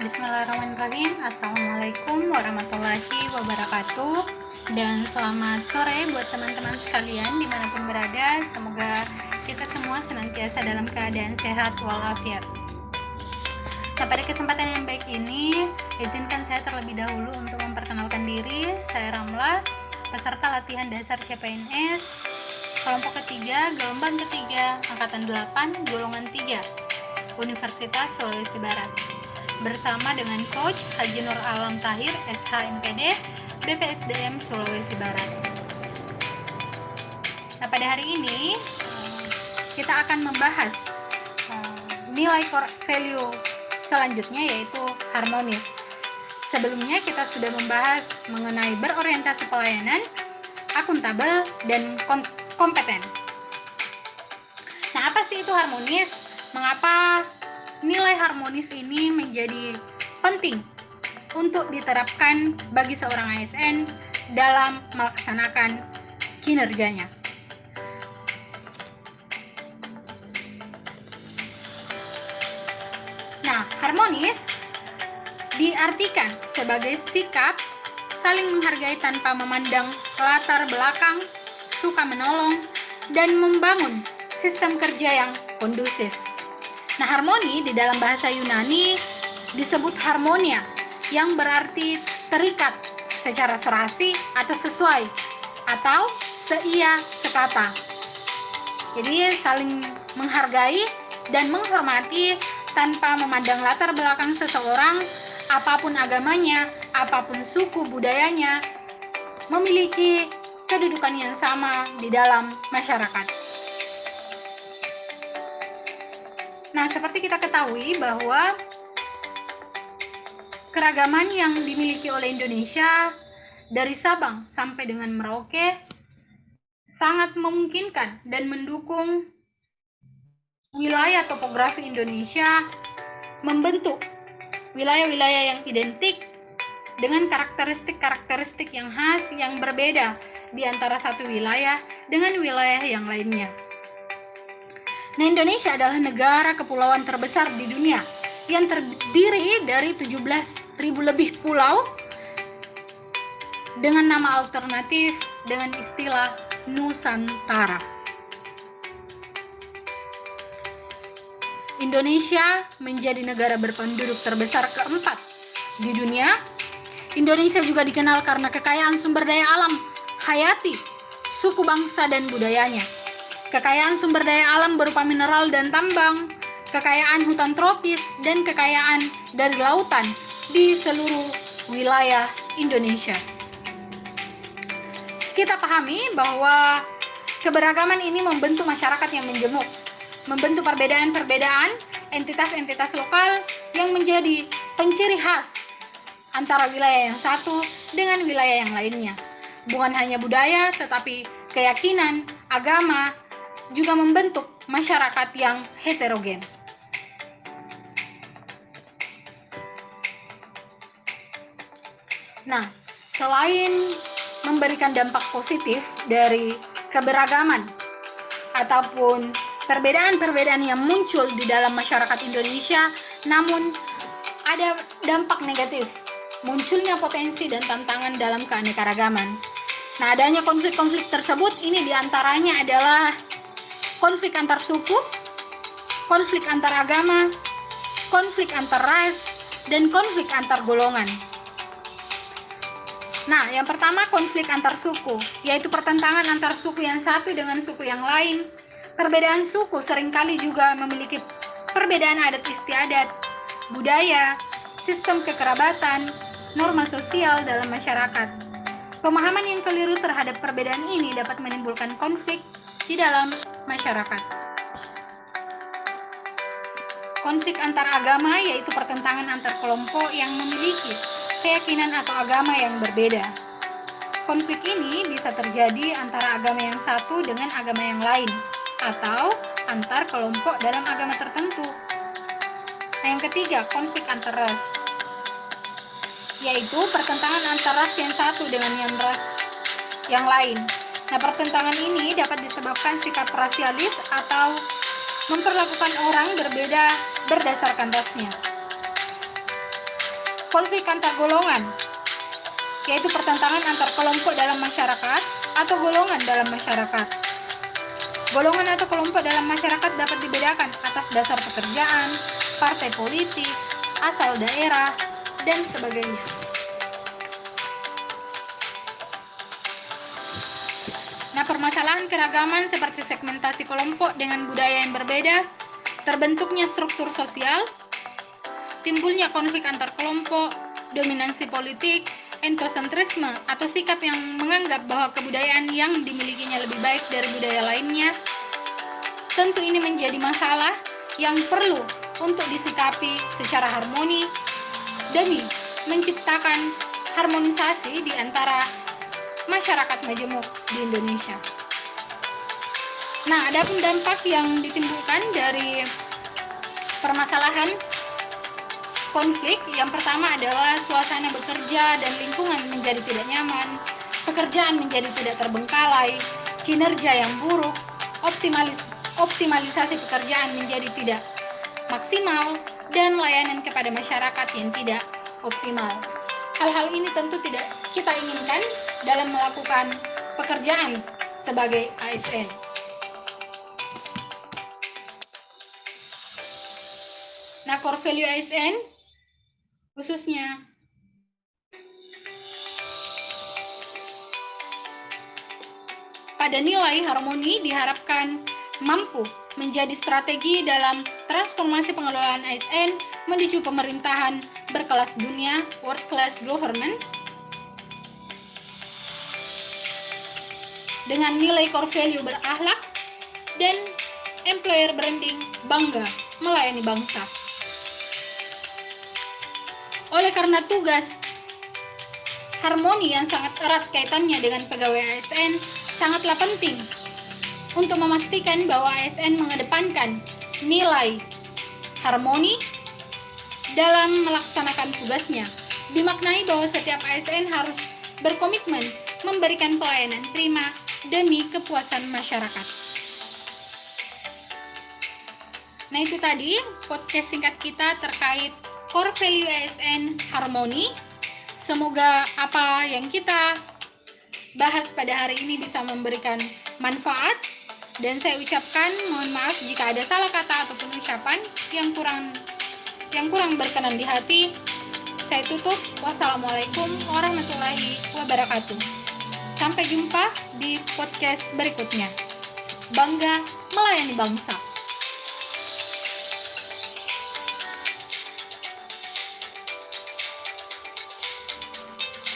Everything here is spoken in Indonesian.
Bismillahirrahmanirrahim. Assalamualaikum warahmatullahi wabarakatuh. Dan selamat sore buat teman-teman sekalian dimanapun berada. Semoga kita semua senantiasa dalam keadaan sehat walafiat. Nah, pada kesempatan yang baik ini, izinkan saya terlebih dahulu untuk memperkenalkan diri. Saya Ramla, peserta latihan dasar CPNS kelompok ketiga, gelombang ketiga, angkatan 8, golongan 3, Universitas Sulawesi Barat. Bersama dengan Coach Haji Nur Alam Tahir, SHMPD, BPSDM Sulawesi Barat. Nah, pada hari ini kita akan membahas nilai core value selanjutnya, yaitu harmonis. Sebelumnya kita sudah membahas mengenai berorientasi pelayanan, akuntabel, dan kompeten. Nah, apa sih itu harmonis? Mengapa nilai harmonis ini menjadi penting untuk diterapkan bagi seorang ASN dalam melaksanakan kinerjanya? Nah, harmonis diartikan sebagai sikap saling menghargai tanpa memandang latar belakang, suka menolong, dan membangun sistem kerja yang kondusif. Nah, harmoni di dalam bahasa Yunani disebut harmonia, yang berarti terikat secara serasi atau sesuai, atau seia sekata. Jadi saling menghargai dan menghormati tanpa memandang latar belakang seseorang, apapun agamanya, apapun suku budayanya, memiliki kedudukan yang sama di dalam masyarakat. Nah, seperti kita ketahui bahwa keragaman yang dimiliki oleh Indonesia dari Sabang sampai dengan Merauke sangat memungkinkan dan mendukung wilayah topografi Indonesia membentuk wilayah-wilayah yang identik dengan karakteristik-karakteristik yang khas yang berbeda di antara satu wilayah dengan wilayah yang lainnya. Nah, Indonesia adalah negara kepulauan terbesar di dunia yang terdiri dari 17.000 lebih pulau dengan nama alternatif dengan istilah Nusantara. Indonesia menjadi negara berpenduduk terbesar keempat di dunia. Indonesia juga dikenal karena kekayaan sumber daya alam hayati, suku bangsa dan budayanya. Kekayaan sumber daya alam berupa mineral dan tambang, kekayaan hutan tropis, dan kekayaan dari lautan di seluruh wilayah Indonesia. Kita pahami bahwa keberagaman ini membentuk masyarakat yang menjemuk, membentuk perbedaan-perbedaan entitas-entitas lokal yang menjadi penciri khas antara wilayah yang satu dengan wilayah yang lainnya. Bukan hanya budaya, tetapi keyakinan, agama, juga membentuk masyarakat yang heterogen. Nah, selain memberikan dampak positif dari keberagaman ataupun perbedaan-perbedaan yang muncul di dalam masyarakat Indonesia, namun ada dampak negatif, munculnya potensi dan tantangan dalam keanekaragaman. Nah, adanya konflik-konflik tersebut ini diantaranya adalah konflik antar suku, konflik antar agama, konflik antar ras, dan konflik antar golongan. Nah, yang pertama konflik antar suku, yaitu pertentangan antar suku yang satu dengan suku yang lain. Perbedaan suku seringkali juga memiliki perbedaan adat istiadat, budaya, sistem kekerabatan, norma sosial dalam masyarakat. Pemahaman yang keliru terhadap perbedaan ini dapat menimbulkan konflik di dalam masyarakat. Konflik antar agama yaitu pertentangan antar kelompok yang memiliki keyakinan atau agama yang berbeda. Konflik ini bisa terjadi antara agama yang satu dengan agama yang lain, atau antar kelompok dalam agama tertentu. Nah, yang ketiga, konflik antar ras, yaitu pertentangan antar ras yang satu dengan yang ras yang lain. Nah, pertentangan ini dapat disebabkan sikap rasialis atau memperlakukan orang berbeda berdasarkan rasnya. konflik antar golongan, yaitu pertentangan antar kelompok dalam masyarakat atau golongan dalam masyarakat. Golongan atau kelompok dalam masyarakat dapat dibedakan atas dasar pekerjaan, partai politik, asal daerah, dan sebagainya. Nah, permasalahan keragaman seperti segmentasi kelompok dengan budaya yang berbeda, terbentuknya struktur sosial, timbulnya konflik antar kelompok, dominansi politik, etnosentrisme atau sikap yang menganggap bahwa kebudayaan yang dimilikinya lebih baik dari budaya lainnya. Tentu ini menjadi masalah yang perlu untuk disikapi secara harmoni demi menciptakan harmonisasi di antara masyarakat majemuk di Indonesia. Nah, adapun dampak yang ditimbulkan dari permasalahan konflik, yang pertama adalah suasana bekerja dan lingkungan menjadi tidak nyaman, pekerjaan menjadi tidak terbengkalai, kinerja yang buruk, optimalisasi pekerjaan menjadi tidak maksimal, dan layanan kepada masyarakat yang tidak optimal. Hal-hal ini tentu tidak kita inginkan dalam melakukan pekerjaan sebagai ASN. Nah, core value ASN khususnya pada nilai harmoni diharapkan mampu menjadi strategi dalam transformasi pengelolaan ASN menuju pemerintahan berkelas dunia, world class government, dengan nilai core value berakhlak dan employer branding bangga melayani bangsa. Oleh karena tugas harmoni yang sangat erat kaitannya dengan pegawai ASN sangatlah penting untuk memastikan bahwa ASN mengedepankan nilai harmoni dalam melaksanakan tugasnya. Dimaknai bahwa setiap ASN harus berkomitmen memberikan pelayanan prima demi kepuasan masyarakat. Nah, itu tadi podcast singkat kita terkait core value ASN harmoni. Semoga apa yang kita bahas pada hari ini bisa memberikan manfaat, dan saya ucapkan mohon maaf jika ada salah kata ataupun ucapan yang kurang berkenan di hati. Saya tutup. Wassalamualaikum warahmatullahi wabarakatuh. Sampai jumpa di podcast berikutnya. Bangga melayani bangsa.